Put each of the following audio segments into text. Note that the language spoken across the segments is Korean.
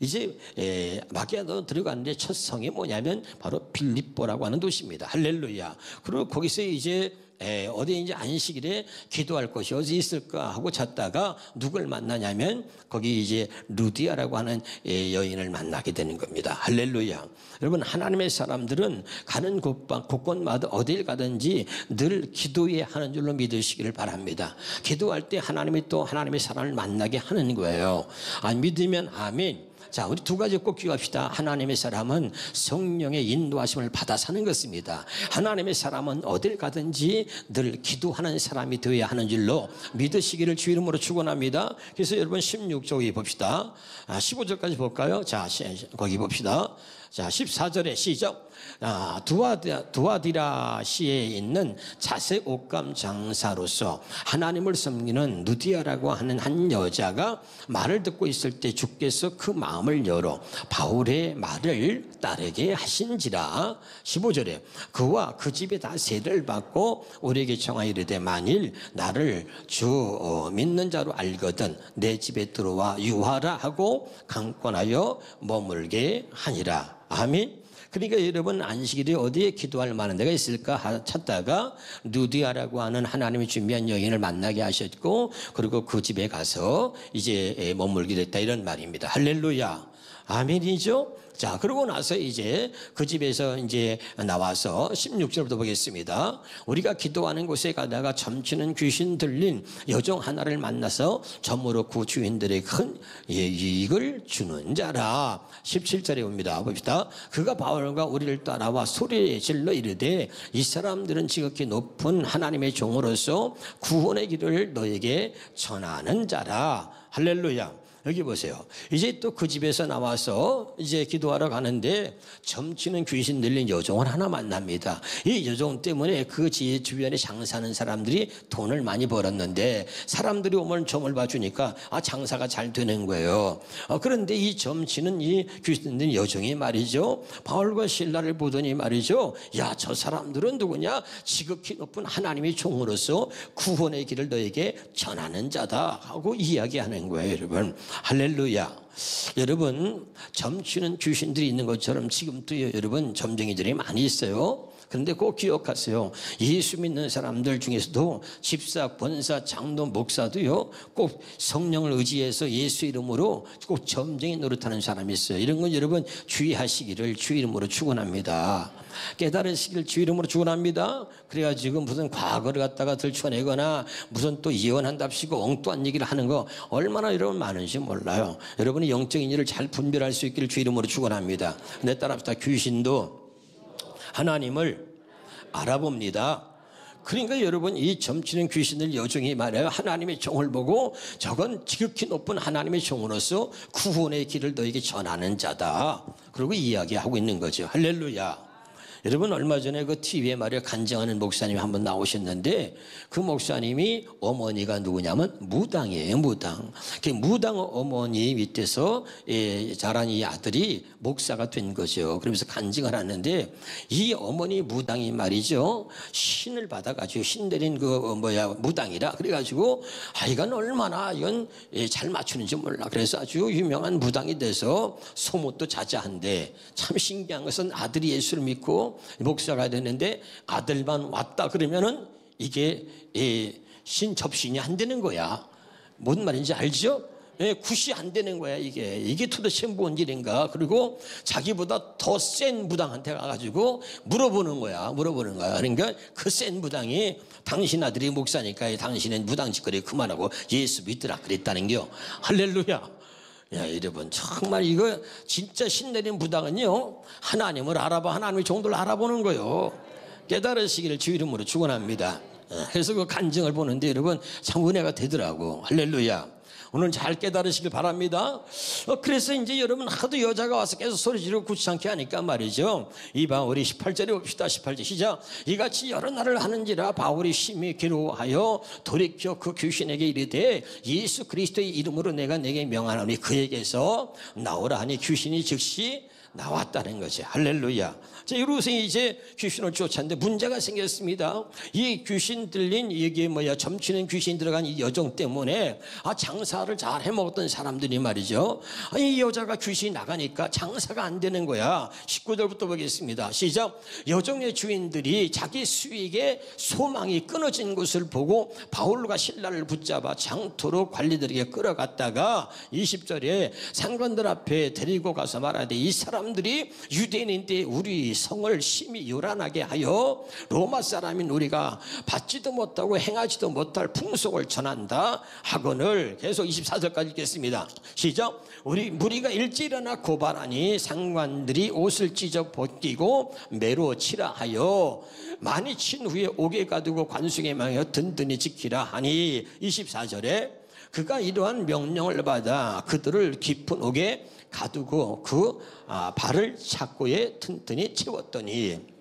이제 마게도나 들어갔는데 첫 성이 뭐냐면 바로 빌립보라고 하는 도시입니다. 할렐루야. 그리고 거기서 이제 어디 이제 안식일에 기도할 곳이 어디 있을까 하고 찾다가 누굴 만나냐면 거기 이제 루디아라고 하는 여인을 만나게 되는 겁니다. 할렐루야. 여러분, 하나님의 사람들은 가는 곳곳마다 어딜 가든지 늘 기도해야 하는 줄로 믿으시기를 바랍니다. 기도할 때 하나님이 또 하나님의 사람을 만나게 하는 거예요. 믿으면 아멘. 자, 우리 두 가지 꼭 기억합시다. 하나님의 사람은 성령의 인도하심을 받아 사는 것입니다. 하나님의 사람은 어딜 가든지 늘 기도하는 사람이 되어야 하는 줄로 믿으시기를 주 이름으로 축원합니다. 그래서 여러분 16절 봅시다. 15절까지 볼까요? 자, 거기 봅시다. 자, 14절에 시작. 두아디라시에 있는 자색 옷감 장사로서 하나님을 섬기는 누디아라고 하는 한 여자가 말을 듣고 있을 때 주께서 그 마음을 열어 바울의 말을 따르게 하신지라. 15절에 그와 그 집에 다 세례를 받고 우리에게 청하여 이르되 만일 나를 주 믿는 자로 알거든 내 집에 들어와 유하라 하고 강권하여 머물게 하니라. 아멘. 그러니까 여러분, 안식일에 어디에 기도할 만한 데가 있을까 찾다가 누디아라고 하는 하나님이 준비한 여인을 만나게 하셨고, 그리고 그 집에 가서 이제 머물게 됐다, 이런 말입니다. 할렐루야. 아멘이죠? 자, 그러고 나서 이제 그 집에서 이제 나와서 16절부터 보겠습니다. 우리가 기도하는 곳에 가다가 점치는 귀신 들린 여종 하나를 만나서 점으로 그 주인들의 큰 이익을 주는 자라. 17절에 봅니다. 봅시다. 그가 바울과 우리를 따라와 소리 질러 이르되 이 사람들은 지극히 높은 하나님의 종으로서 구원의 길을 너에게 전하는 자라. 할렐루야. 여기 보세요. 이제 또 그 집에서 나와서 이제 기도하러 가는데 점치는 귀신 들린 여종을 하나 만납니다. 이 여종 때문에 그 주변에 장사하는 사람들이 돈을 많이 벌었는데 사람들이 오면 점을 봐주니까 장사가 잘 되는 거예요. 그런데 이 점치는 이 귀신 들린 여종이 말이죠, 바울과 실라를 보더니 말이죠, 야, 저 사람들은 누구냐? 지극히 높은 하나님의 종으로서 구원의 길을 너에게 전하는 자다 하고 이야기하는 거예요. 여러분, 할렐루야. 여러분, 점치는 귀신들이 있는 것처럼 지금도 여러분 점쟁이들이 많이 있어요. 그런데 꼭 기억하세요. 예수 믿는 사람들 중에서도 집사, 권사, 장로, 목사도요, 꼭 성령을 의지해서 예수 이름으로 꼭 점쟁이 노릇하는 사람이 있어요. 이런 건 여러분 주의하시기를 주 이름으로 축원합니다. 깨달으시기를 주 이름으로 축원합니다. 그래가지고 무슨 과거를 갖다가 들춰내거나 무슨 또 예언한답시고 엉뚱한 얘기를 하는 거 얼마나 여러분 많은지 몰라요. 여러분이 영적인 일을 잘 분별할 수 있기를 주 이름으로 축원합니다. 내 따라합시다. 귀신도 하나님을 알아봅니다. 그러니까 여러분, 이 점치는 귀신들 여종이 말해요, 하나님의 종을 보고 저건 지극히 높은 하나님의 종으로서 구원의 길을 너에게 전하는 자다, 그리고 이야기하고 있는 거죠. 할렐루야. 여러분, 얼마 전에 그 TV에 말이야 간증하는 목사님이 한번 나오셨는데 그 목사님이 어머니가 누구냐면 무당이에요. 무당. 그 무당 어머니 밑에서 자란 이 아들이 목사가 된 거죠. 그러면서 간증을 하는데 이 어머니 무당이 말이죠, 신을 받아가지고 신 내린 무당이라 그래가지고 이건 얼마나 이건 잘 맞추는지 몰라. 그래서 아주 유명한 무당이 돼서 소문도 자자한데 참 신기한 것은 아들이 예수를 믿고 목사가 되는데 아들만 왔다 그러면은 이게 신 접신이 안 되는 거야. 뭔 말인지 알죠? 굿이 안 되는 거야. 이게 도대체 뭔 일인가. 그리고 자기보다 더 센 무당한테 가가지고 물어보는 거야. 그러니까 그 센 무당이 당신 아들이 목사니까 당신은 무당 짓거리 그만하고 예수 믿으라 그랬다는 겨. 할렐루야. 야, 여러분, 정말 이거 진짜 신내린 무당은요, 하나님을 알아봐, 하나님의 종들을 알아보는 거예요. 깨달으시기를 주 이름으로 축원합니다. 그래서 그 간증을 보는데 여러분 참 은혜가 되더라고. 할렐루야. 오늘 잘 깨달으시길 바랍니다. 그래서 이제 여러분 하도 여자가 와서 계속 소리 지르고 구치찮게 하니까 말이죠, 이 바울이 18절에 봅시다. 18절 시작. 이같이 여러 날을 하는지라 바울이 심히 괴로워하여 돌이켜 그 귀신에게 이르되 예수 그리스도의 이름으로 내가 내게 명하노니 그에게서 나오라 하니 귀신이 즉시 나왔다는 거죠. 할렐루야. 자, 이로써 이제 귀신을 쫓았는데 문제가 생겼습니다. 이 귀신 들린 이게 점치는 귀신 들어간 이 여정 때문에 장사를 잘 해먹었던 사람들이 말이죠. 이 여자가 귀신이 나가니까 장사가 안 되는 거야. 19절부터 보겠습니다. 시작. 여정의 주인들이 자기 수익에 소망이 끊어진 것을 보고 바울과 실라를 붙잡아 장터로 관리들에게 끌어갔다가 20절에 상관들 앞에 데리고 가서 말하되 이 사람들이 유대인인데 우리 성을 심히 요란하게 하여 로마 사람인 우리가 받지도 못하고 행하지도 못할 풍속을 전한다 하거늘. 계속 24절까지 읽겠습니다. 시작. 우리 무리가 일찍 일어나 고발하니 상관들이 옷을 찢어 벗기고 매로 치라 하여 많이 친 후에 옥에 가두고 관중에 망하여 든든히 지키라 하니 24절에 그가 이러한 명령을 받아 그들을 깊은 옥에 가두고 그 발을 착고에 튼튼히 채웠더니.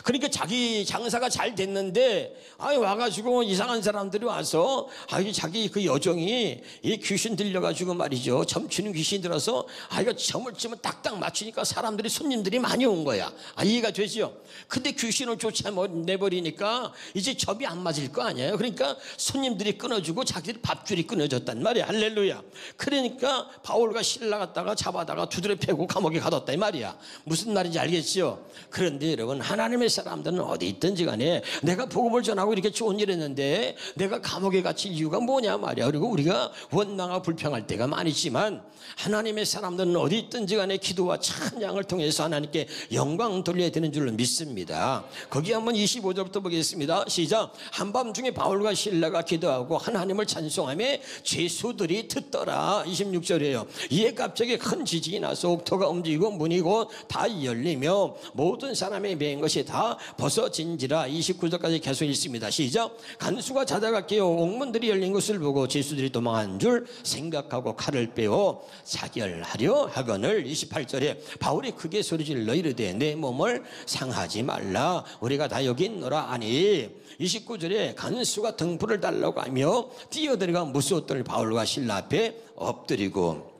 그러니까 자기 장사가 잘 됐는데 와가지고 이상한 사람들이 와서 자기 그 여정이 이 귀신 들려가지고 말이죠, 점치는 귀신 들어서 이거 점을 치면 딱딱 맞추니까 사람들이 손님들이 많이 온 거야. 이해가 되죠? 근데 귀신을 쫓아내버리니까 이제 점이 안 맞을 거 아니에요. 그러니까 손님들이 끊어주고 자기들 밥줄이 끊어졌단 말이야. 할렐루야. 그러니까 바울과 실라 갖다가 잡아다가 두드려 패고 감옥에 가뒀다 이 말이야. 무슨 말인지 알겠죠? 그런데 여러분, 하나님의 사람들은 어디 있든지 간에 내가 복음을 전하고 이렇게 좋은 일 했는데 내가 감옥에 갇힐 이유가 뭐냐 말이야. 그리고 우리가 원망하고 불평할 때가 많지만 하나님의 사람들은 어디 있든지 간에 기도와 찬양을 통해서 하나님께 영광 돌려야 되는 줄로 믿습니다. 거기 한번 25절부터 보겠습니다. 시작. 한밤중에 바울과 실라가 기도하고 하나님을 찬송하며 죄수들이 듣더라. 26절이에요. 이에 갑자기 큰 지진이 나서 옥토가 움직이고 문이 곧 다 열리며 모든 사람의 매인 것이 다 벗어진지라. 29절까지 계속 읽습니다. 시작. 간수가 자다가 깨어 옥문들이 열린 것을 보고 죄수들이 도망한 줄 생각하고 칼을 빼어 자결하려 하거늘. 28절에 바울이 크게 소리질러 이르되 내 몸을 상하지 말라, 우리가 다 여기 있노라 하니. 29절에 간수가 등불을 달라고 하며 뛰어들어가 무서웠더니 바울과 실라 앞에 엎드리고.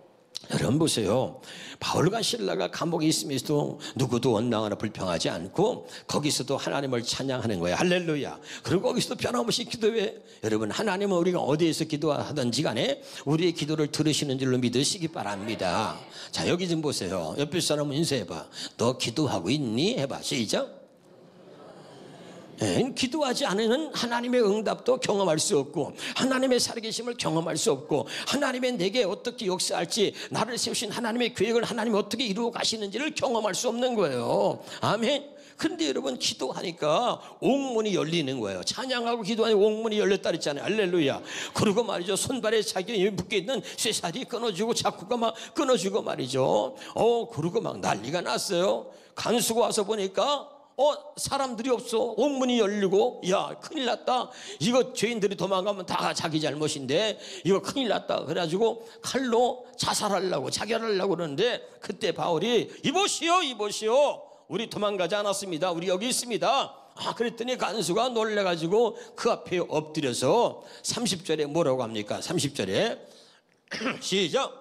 여러분 보세요. 바울과 실라가 감옥에 있으면서도 누구도 원망하나 불평하지 않고 거기서도 하나님을 찬양하는 거예요. 할렐루야. 그리고 거기서도 변함없이 기도해. 여러분, 하나님은 우리가 어디에서 기도하든지 간에 우리의 기도를 들으시는 줄로 믿으시기 바랍니다. 자, 여기 좀 보세요. 옆에 사람 인사해봐. 너 기도하고 있니? 해봐. 시작. 기도하지 않으면 하나님의 응답도 경험할 수 없고 하나님의 살아계심을 경험할 수 없고 하나님의 내게 어떻게 역사할지, 나를 세우신 하나님의 계획을 하나님이 어떻게 이루어 가시는지를 경험할 수 없는 거예요. 아멘. 근데 여러분, 기도하니까 옥문이 열리는 거예요. 찬양하고 기도하니 옥문이 열렸다 그랬잖아요. 할렐루야. 그리고 말이죠, 손발에 자기 묶여있는 쇠살이 끊어지고 자꾸가 막 끊어지고 말이죠. 그리고 막 난리가 났어요. 간수가 와서 보니까 사람들이 없어. 옥문이 열리고, 야, 큰일 났다. 이거 죄인들이 도망가면 다 자기 잘못인데 이거 큰일 났다. 그래가지고 칼로 자살하려고, 자결하려고 그러는데 그때 바울이 이보시오, 이보시오. 우리 도망가지 않았습니다. 우리 여기 있습니다. 그랬더니 간수가 놀래가지고 그 앞에 엎드려서 30절에 뭐라고 합니까? 30절에 시작.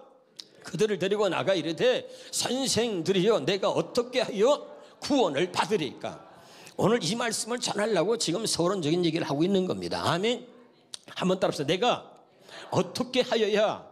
그들을 데리고 나가 이르되 선생들이여, 내가 어떻게 하여 구원을 받으리까? 오늘 이 말씀을 전하려고 지금 서론적인 얘기를 하고 있는 겁니다. 아멘. 한번 따라합시다. 내가 어떻게 하여야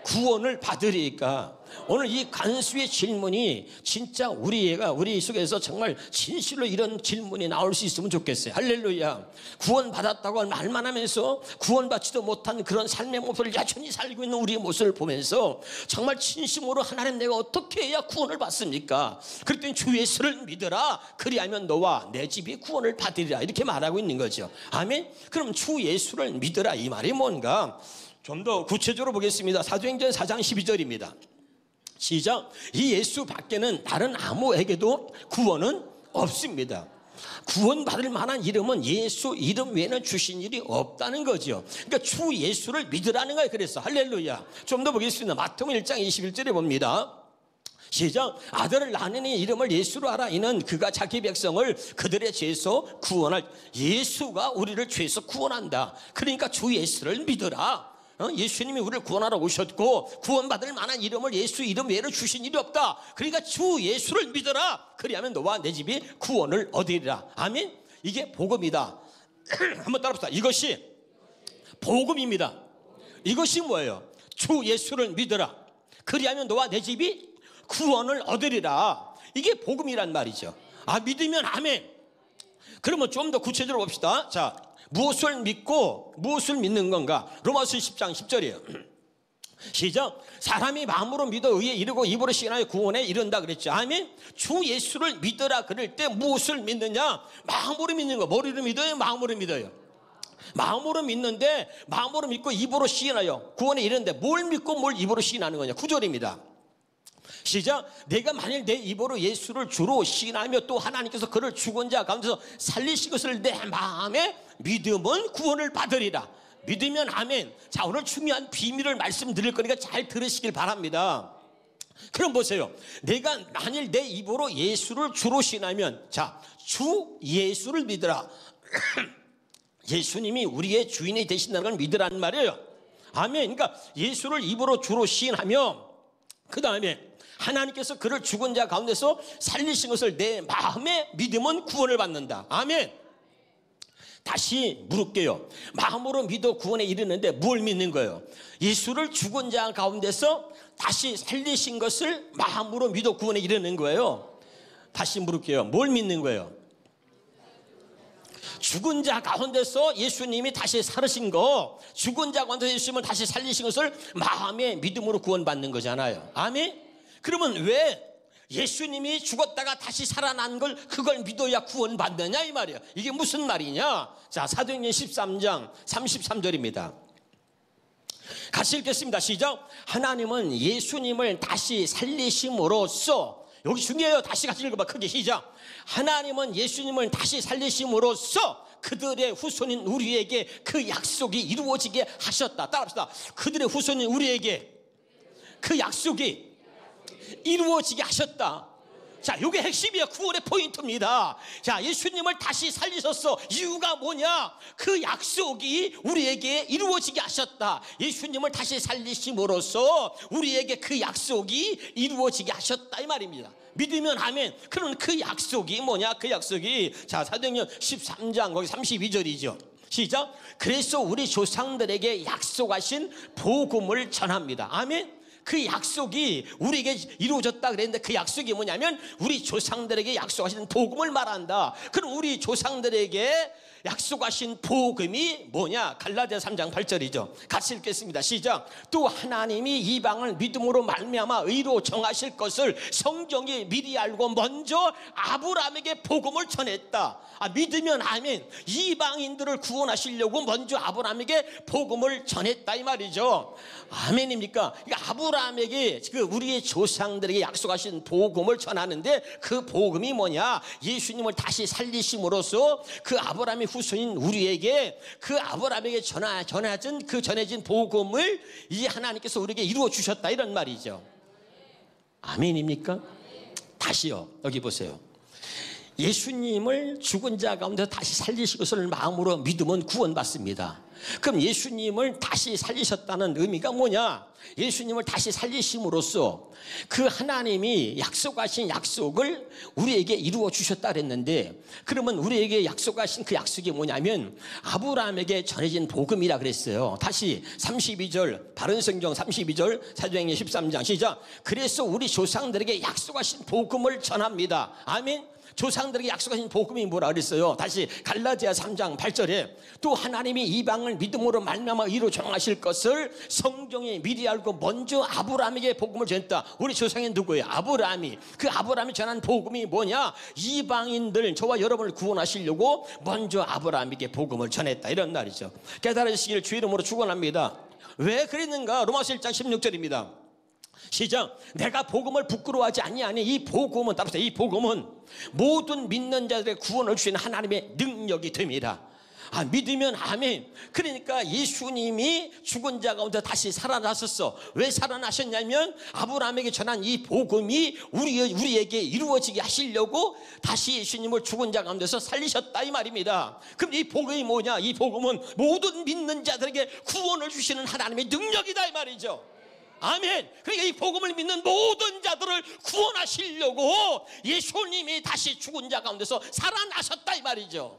구원을 받으리까? 오늘 이 간수의 질문이 진짜 우리 속에서 정말 진실로 이런 질문이 나올 수 있으면 좋겠어요. 할렐루야. 구원받았다고 말만 하면서 구원받지도 못한 그런 삶의 모습을 여전히 살고 있는 우리의 모습을 보면서 정말 진심으로 하나님, 내가 어떻게 해야 구원을 받습니까? 그랬더니 주 예수를 믿으라, 그리하면 너와 내 집이 구원을 받으리라, 이렇게 말하고 있는 거죠. 아멘. 그럼 주 예수를 믿으라, 이 말이 뭔가? 좀 더 구체적으로 보겠습니다. 사도행전 4장 12절입니다. 시작. 이 예수 밖에는 다른 아무에게도 구원은 없습니다. 구원받을 만한 이름은 예수 이름 외에는 주신 일이 없다는 거죠. 그러니까 주 예수를 믿으라는 거예요. 그래서 할렐루야. 좀 더 보겠습니다. 마태복음 1장 21절에 봅니다. 시작. 아들을 낳으니 이름을 예수로 하라. 이는 그가 자기 백성을 그들의 죄에서 구원할, 예수가 우리를 죄에서 구원한다. 그러니까 주 예수를 믿으라. 예수님이 우리를 구원하러 오셨고 구원받을 만한 이름을 예수 이름 외로 주신 일이 없다. 그러니까 주 예수를 믿어라. 그리하면 너와 내 집이 구원을 얻으리라. 아멘. 이게 복음이다. 한번 따라합시다. 이것이 복음입니다. 이것이 뭐예요? 주 예수를 믿어라. 그리하면 너와 내 집이 구원을 얻으리라. 이게 복음이란 말이죠. 믿으면 아멘. 그러면 좀 더 구체적으로 봅시다. 자, 무엇을 믿고 무엇을 믿는 건가? 로마서 10장 10절이에요. 시작. 사람이 마음으로 믿어 의에 이르고 입으로 시인하여 구원에 이른다 그랬죠. 아멘. 주 예수를 믿어라 그럴 때 무엇을 믿느냐? 마음으로 믿는 거. 머리로 믿어요? 마음으로 믿어요? 마음으로 믿는데, 마음으로 믿고 입으로 시인하여 구원에 이르는데 뭘 믿고 뭘 입으로 시인하는 거냐? 9절입니다. 시작. 내가 만일 내 입으로 예수를 주로 시인하며 또 하나님께서 그를 죽은 자 가운데서 살리신 것을 내 마음에 믿으면 구원을 받으리라. 믿으면 아멘. 자, 오늘 중요한 비밀을 말씀드릴 거니까 잘 들으시길 바랍니다. 그럼 보세요. 내가 만일 내 입으로 예수를 주로 시인하면, 자, 주 예수를 믿으라. 예수님이 우리의 주인이 되신다는 걸 믿으라는 말이에요. 아멘. 그러니까 예수를 입으로 주로 시인하며 그 다음에 하나님께서 그를 죽은 자 가운데서 살리신 것을 내 마음에 믿으면 구원을 받는다. 아멘. 다시 물을게요. 마음으로 믿어 구원에 이르는데 뭘 믿는 거예요? 예수를 죽은 자 가운데서 다시 살리신 것을 마음으로 믿어 구원에 이르는 거예요. 다시 물을게요. 뭘 믿는 거예요? 죽은 자 가운데서 예수님이 다시 살으신 거, 죽은 자 가운데서 예수님을 다시 살리신 것을 마음의 믿음으로 구원받는 거잖아요. 아멘. 그러면 왜 예수님이 죽었다가 다시 살아난 걸 그걸 믿어야 구원받느냐 이 말이에요. 이게 무슨 말이냐? 자, 사도행전 13장 33절입니다. 같이 읽겠습니다. 시작. 하나님은 예수님을 다시 살리심으로써, 여기 중요해요. 다시 같이 읽어봐. 크게 시작. 하나님은 예수님을 다시 살리심으로써 그들의 후손인 우리에게 그 약속이 이루어지게 하셨다. 따라합시다. 그들의 후손인 우리에게 그 약속이 이루어지게 하셨다. 자, 이게 핵심이야. 구원의 포인트입니다. 자, 예수님을 다시 살리셨어. 이유가 뭐냐? 그 약속이 우리에게 이루어지게 하셨다. 예수님을 다시 살리심으로써 우리에게 그 약속이 이루어지게 하셨다 이 말입니다. 믿으면 아멘. 그럼 그 약속이 뭐냐? 그 약속이, 자, 사도행전 13장 거기 32절이죠. 시작. 그래서 우리 조상들에게 약속하신 복음을 전합니다. 아멘. 그 약속이 우리에게 이루어졌다 그랬는데 그 약속이 뭐냐면 우리 조상들에게 약속하신 복음을 말한다. 그럼 우리 조상들에게 약속하신 복음이 뭐냐? 갈라디아 3장 8절이죠. 같이 읽겠습니다. 시작. 또 하나님이 이방을 믿음으로 말미암아 의로 정하실 것을 성경이 미리 알고 먼저 아브라함에게 복음을 전했다. 믿으면 아멘. 이방인들을 구원하시려고 먼저 아브라함에게 복음을 전했다 이 말이죠. 아멘입니까? 그러니까 아브라함에게 그 우리의 조상들에게 약속하신 복음을 전하는데 그 복음이 뭐냐? 예수님을 다시 살리심으로써 그 아브라함의 후손인 우리에게 그 아브라함에게 전해진 복음을 이제 하나님께서 우리에게 이루어 주셨다 이런 말이죠. 아멘입니까? 다시요. 여기 보세요. 예수님을 죽은 자 가운데 다시 살리신 것을 마음으로 믿으면 구원받습니다. 그럼 예수님을 다시 살리셨다는 의미가 뭐냐? 예수님을 다시 살리심으로써 그 하나님이 약속하신 약속을 우리에게 이루어 주셨다 그랬는데, 그러면 우리에게 약속하신 그 약속이 뭐냐면 아브라함에게 전해진 복음이라 그랬어요. 다시 32절 바른 성경 32절 사도행전 13장 시작. 그래서 우리 조상들에게 약속하신 복음을 전합니다. 아멘. 조상들에게 약속하신 복음이 뭐라 그랬어요? 다시 갈라디아 3장 8절에 또 하나님이 이방을 믿음으로 말미암아 의로 정하실 것을 성경이 미리 알고 먼저 아브라함에게 복음을 전했다. 우리 조상이 누구예요? 아브라함이. 그 아브라함이 전한 복음이 뭐냐? 이방인들, 저와 여러분을 구원하시려고 먼저 아브라함에게 복음을 전했다 이런 말이죠. 깨달으시기를 주 이름으로 축원합니다. 왜 그랬는가? 로마서 1장 16절입니다. 시작. 내가 복음을 부끄러워하지 아니하니 이 복음은, 따라서 이 복음은 모든 믿는 자들의 구원을 주시는 하나님의 능력이 됩니다. 믿으면 아멘. 그러니까 예수님이 죽은 자 가운데 다시 살아나셨어. 왜 살아나셨냐면 아브라함에게 전한 이 복음이 우리에게 이루어지게 하시려고 다시 예수님을 죽은 자 가운데서 살리셨다 이 말입니다. 그럼 이 복음이 뭐냐? 이 복음은 모든 믿는 자들에게 구원을 주시는 하나님의 능력이다 이 말이죠. 아멘. 그러니까 이 복음을 믿는 모든 자들을 구원하시려고 예수님이 다시 죽은 자 가운데서 살아나셨다 이 말이죠.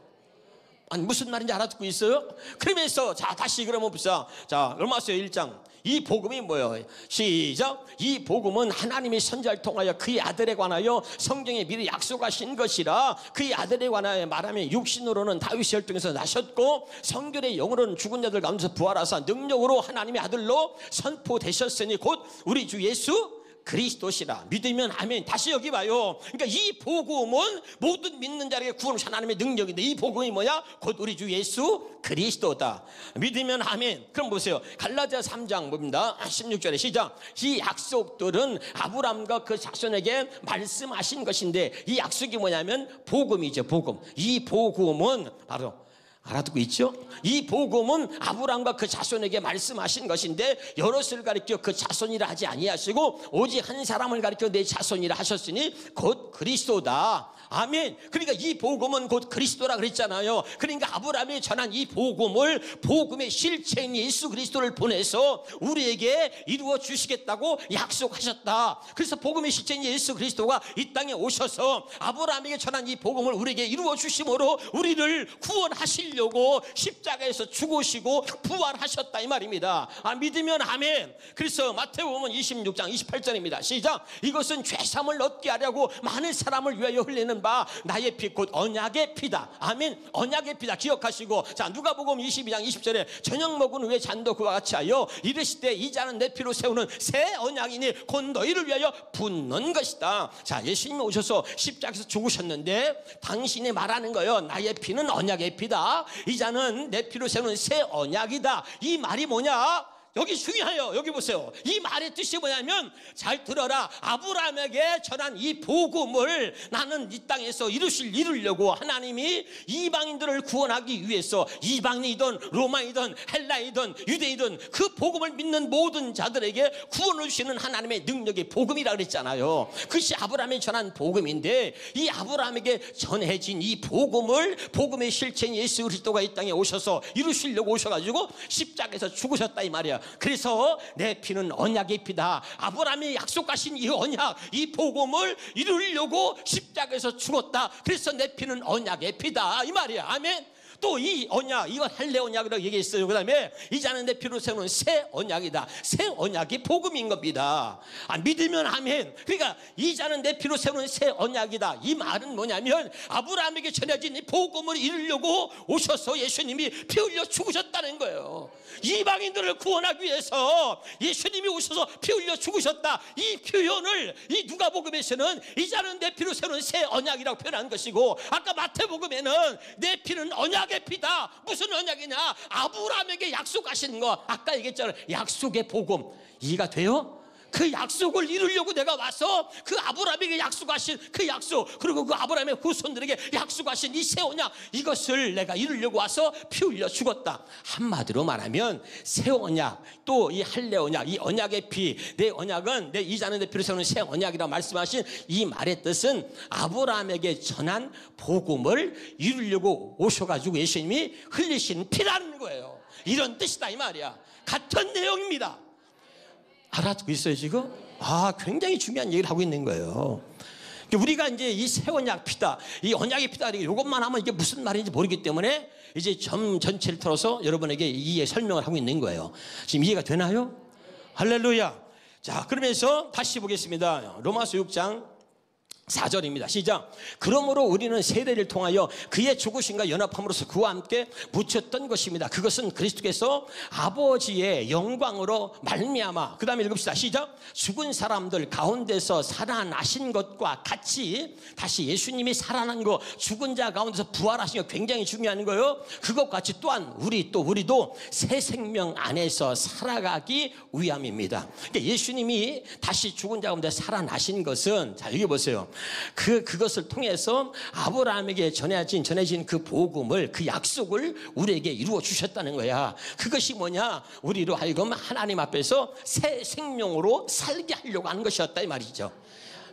아니 무슨 말인지 알아듣고 있어요? 그러면서 자 다시 그러면 봅시다. 자 로마서 1장 이 복음이 뭐예요? 시작. 이 복음은 하나님의 선지자를 통하여 그의 아들에 관하여 성경에 미리 약속하신 것이라. 그의 아들에 관하여 말하면 육신으로는 다윗의 혈통에서 나셨고 성결의 영으로는 죽은 자들 가운데서 부활하사 능력으로 하나님의 아들로 선포되셨으니 곧 우리 주 예수 그리스도시라. 믿으면 아멘. 다시 여기 봐요. 그러니까 이 복음은 모든 믿는 자에게 구원을 하나님의 능력인데 이 복음이 뭐야? 곧 우리 주 예수 그리스도다. 믿으면 아멘. 그럼 보세요. 갈라디아 3장 봅니다. 16절에 시작. 이 약속들은 아브라함과 그 자손에게 말씀하신 것인데 이 약속이 뭐냐면 복음이죠. 복음. 이 복음은 바로 알아듣고 있죠? 이 복음은 아브라함과 그 자손에게 말씀하신 것인데 여럿을 가리켜 그 자손이라 하지 아니하시고 오직 한 사람을 가리켜 내 자손이라 하셨으니 곧 그리스도다. 아멘. 그러니까 이 복음은 곧 그리스도라 그랬잖아요. 그러니까 아브라함이 전한 이 복음을 복음의 실체인 예수 그리스도를 보내서 우리에게 이루어 주시겠다고 약속하셨다. 그래서 복음의 실체인 예수 그리스도가 이 땅에 오셔서 아브라함에게 전한 이 복음을 우리에게 이루어 주심으로 우리를 구원하시려고 십자가에서 죽으시고 부활하셨다 이 말입니다. 믿으면 아멘. 그래서 마태복음 26장 28절입니다. 시작. 이것은 죄사함을 얻게 하려고 많은 사람을 위하여 흘리는 바 나의 피 곧 언약의 피다. 아멘. 언약의 피다 기억하시고 자 누가복음 22장 20절에 저녁 먹은 후에 잔도 그와 같이 하여 이르시되 이 잔은 내 피로 세우는 새 언약이니 곧 너희를 위하여 붓는 것이다. 자 예수님이 오셔서 십자가에서 죽으셨는데 당신이 말하는 거예요. 나의 피는 언약의 피다. 이 잔은 내 피로 세우는 새 언약이다. 이 말이 뭐냐? 여기 중요해요. 여기 보세요. 이 말의 뜻이 뭐냐면 잘 들어라. 아브라함에게 전한 이 복음을 나는 이 땅에서 이루려고 하나님이 이방인들을 구원하기 위해서 이방인이든 로마이든 헬라이든 유대이든 그 복음을 믿는 모든 자들에게 구원을 주시는 하나님의 능력이 복음이라 그랬잖아요. 그것이 아브라함이 전한 복음인데 이 아브라함에게 전해진 이 복음을 복음의 실체인 예수 그리스도가 이 땅에 오셔서 이루시려고 오셔가지고 십자가에서 죽으셨다 이 말이야. 그래서 내 피는 언약의 피다. 아브라함이 약속하신 이 언약 이 복음을 이루려고 십자가에서 죽었다. 그래서 내 피는 언약의 피다 이 말이야. 아멘. 또 이 언약 이건 헬레 언약이라고 얘기했어요. 그 다음에 이 잔은 내 피로 세우는 새 언약이다. 새 언약이 복음인 겁니다. 믿으면 아멘. 그러니까 이 잔은 내 피로 세우는 새 언약이다. 이 말은 뭐냐면 아브라함에게 전해진 이 복음을 이루려고 오셔서 예수님이 피 흘려 죽으셨다는 거예요. 이방인들을 구원하기 위해서 예수님이 오셔서 피 흘려 죽으셨다. 이 표현을 이 누가복음에서는 이 잔은 내 피로 세우는 새 언약이라고 표현한 것이고 아까 마태복음에는 내 피는 언약의 피다. 무슨 언약이냐? 아브라함에게 약속하신 거 아까 얘기했잖아요. 약속의 복음 이해가 돼요? 그 약속을 이루려고 내가 와서 그 아브라함에게 약속하신 그 약속 그리고 그 아브라함의 후손들에게 약속하신 이 새 언약 이것을 내가 이루려고 와서 피 흘려 죽었다. 한마디로 말하면 새 언약 또 이 할례 언약 이 언약의 피 내 언약은 내 이자는 내 피로 세우는 새 언약이라고 말씀하신 이 말의 뜻은 아브라함에게 전한 복음을 이루려고 오셔가지고 예수님이 흘리신 피라는 거예요. 이런 뜻이다 이 말이야. 같은 내용입니다. 알아듣고 있어요 지금? 굉장히 중요한 얘기를 하고 있는 거예요. 우리가 이제 이 새 언약 피다 이 언약의 피다 이것만 하면 이게 무슨 말인지 모르기 때문에 이제 점 전체를 틀어서 여러분에게 이해 설명을 하고 있는 거예요. 지금 이해가 되나요? 할렐루야. 자 그러면서 다시 보겠습니다. 로마서 6장 4절입니다. 시작. 그러므로 우리는 세례를 통하여 그의 죽으심과 연합함으로써 그와 함께 묻혔던 것입니다. 그것은 그리스도께서 아버지의 영광으로 말미암아 그 다음에 읽읍시다. 시작. 죽은 사람들 가운데서 살아나신 것과 같이 다시 예수님이 살아난 거 죽은 자 가운데서 부활하신 거 굉장히 중요한 거예요. 그것과 같이 또한 우리도 새 생명 안에서 살아가기 위함입니다. 그러니까 예수님이 다시 죽은 자 가운데 살아나신 것은 자 여기 보세요. 그것을 통해서 아브라함에게 전해진 그 복음을, 그 약속을 우리에게 이루어 주셨다는 거야. 그것이 뭐냐? 우리로 하여금 하나님 앞에서 새 생명으로 살게 하려고 하는 것이었다 이 말이죠.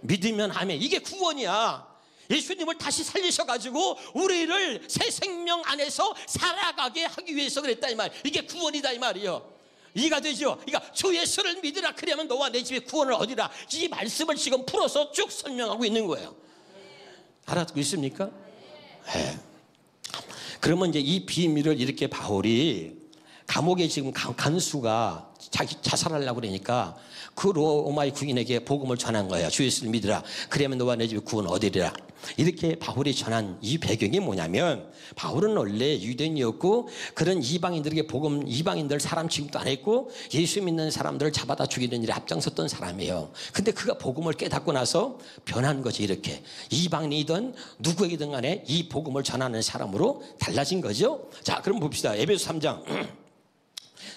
믿으면 아멘. 이게 구원이야. 예수님을 다시 살리셔가지고 우리를 새 생명 안에서 살아가게 하기 위해서 그랬다 이 말. 이게 구원이다 이 말이요. 이해가 되죠? 그러니까 주 예수를 믿으라. 그러면 너와 내 집에 구원을 얻으라. 이 말씀을 지금 풀어서 쭉 설명하고 있는 거예요. 알아듣고 있습니까? 네. 그러면 이제 이 비밀을 이렇게 바울이 감옥에 지금 간수가 자기 자살하려고 그러니까 그 로마의 군인에게 복음을 전한 거예요. 주 예수를 믿으라. 그러면 너와 내 집에 구원 얻으리라. 이렇게 바울이 전한 이 배경이 뭐냐면, 바울은 원래 유대인이었고 그런 이방인들에게 이방인들 사람 취급도 안 했고 예수 믿는 사람들을 잡아다 죽이는 일에 앞장섰던 사람이에요. 근데 그가 복음을 깨닫고 나서 변한 거지. 이렇게 이방인이든 누구에게든 간에 이 복음을 전하는 사람으로 달라진 거죠. 자, 그럼 봅시다. 에베소 3장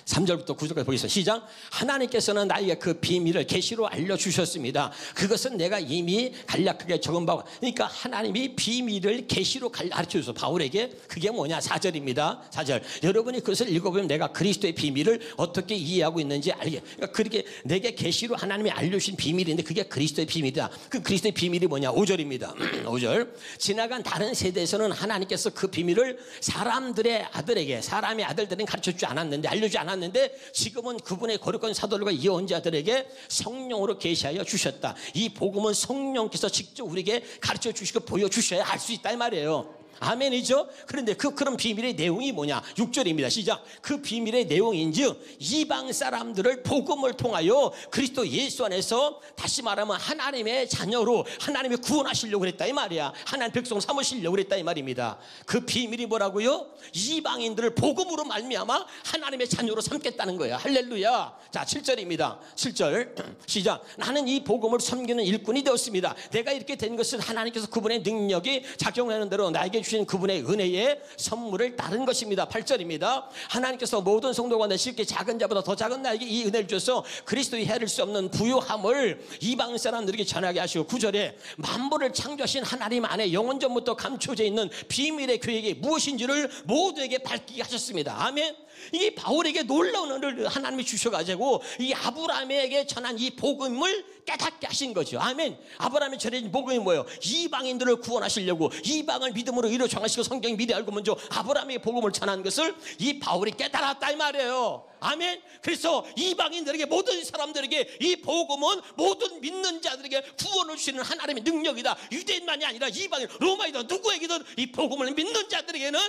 3절부터 9절까지 보겠습니다. 시작. 하나님께서는 나에게 그 비밀을 계시로 알려주셨습니다. 그것은 내가 이미 간략하게 적은 바고, 그러니까 하나님이 비밀을 계시로 가르쳐줘서 바울에게, 그게 뭐냐? 4절입니다. 4절. 여러분이 그것을 읽어보면 내가 그리스도의 비밀을 어떻게 이해하고 있는지 알게. 그러니까 그렇게 내게 계시로 하나님이 알려주신 비밀인데 그게 그리스도의 비밀이다. 그 그리스도의 비밀이 뭐냐? 5절입니다. 5절. 지나간 다른 세대에서는 하나님께서 그 비밀을 사람들의 아들에게, 사람의 아들들은 가르쳐주지 않았는데, 알려주지 않았는데 지금은 그분의 거룩한 사도들과 예언자들에게 성령으로 계시하여 주셨다. 이 복음은 성령께서 직접 우리에게 가르쳐 주시고 보여주셔야 할 수 있다 이 말이에요. 아멘이죠? 그런데 그런 비밀의 내용이 뭐냐? 6절입니다. 시작. 그 비밀의 내용인즉 이방 사람들을 복음을 통하여 그리스도 예수 안에서, 다시 말하면 하나님의 자녀로 하나님이 구원하시려고 그랬다 이 말이야. 하나님 백성 삼으시려고 그랬다 이 말입니다. 그 비밀이 뭐라고요? 이방인들을 복음으로 말미암아 하나님의 자녀로 삼겠다는 거야. 할렐루야. 자, 7절입니다. 7절 시작. 나는 이 복음을 섬기는 일꾼이 되었습니다. 내가 이렇게 된 것은 하나님께서 그분의 능력이 작용하는 대로 나에게 주신 그분의 은혜의 선물을 따른 것입니다. 8절입니다. 하나님께서 모든 성도가 내 쉽게 작은 자보다 더 작은 나에게 이 은혜를 주셔서 그리스도의 헤아릴 수 없는 부요함을 이방 사람들에게 전하게 하시고, 9절에 만물을 창조하신 하나님 안에 영원전부터 감춰져 있는 비밀의 계획이 무엇인지를 모두에게 밝히게 하셨습니다. 아멘. 이 바울에게 놀라운 은혜를 하나님이 주셔가지고 이 아브라함에게 전한 이 복음을 깨닫게 하신 거죠. 아멘. 아브라함이 전해진 복음이 뭐예요? 이방인들을 구원하시려고, 이방을 믿음으로 이루어 정하시고 성경이 미리 알고 먼저 아브라함에게 복음을 전한 것을 이 바울이 깨달았다 이 말이에요. 아멘. 그래서 이방인들에게, 모든 사람들에게 이 복음은 모든 믿는 자들에게 구원을 주시는 하나님의 능력이다. 유대인만이 아니라 이방인, 로마이든 누구에게든 이 복음을 믿는 자들에게는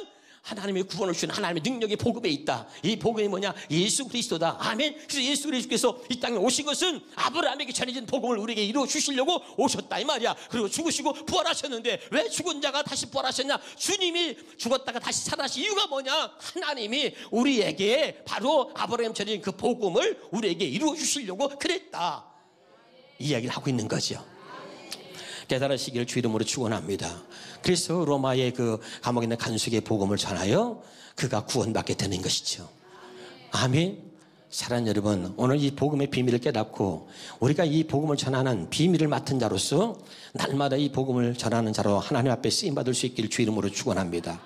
하나님의 구원을 주시는 하나님의 능력이 복음에 있다. 이 복음이 뭐냐? 예수 그리스도다. 아멘. 그래서 예수 그리스도께서 이 땅에 오신 것은 아브라함에게 전해진 복음을 우리에게 이루어 주시려고 오셨다 이 말이야. 그리고 죽으시고 부활하셨는데 왜 죽은 자가 다시 부활하셨냐? 주님이 죽었다가 다시 살아나신 이유가 뭐냐? 하나님이 우리에게 바로 아브라함 전해진 그 복음을 우리에게 이루어 주시려고 그랬다. 이야기를 하고 있는 거죠. 깨달으시기를 주 이름으로 축원합니다. 그래서 로마의 그 감옥에 있는 간수에게 복음을 전하여 그가 구원받게 되는 것이죠. 아멘. 사랑하는 여러분, 오늘 이 복음의 비밀을 깨닫고 우리가 이 복음을 전하는 비밀을 맡은 자로서 날마다 이 복음을 전하는 자로 하나님 앞에 쓰임받을 수 있기를 주 이름으로 축원합니다.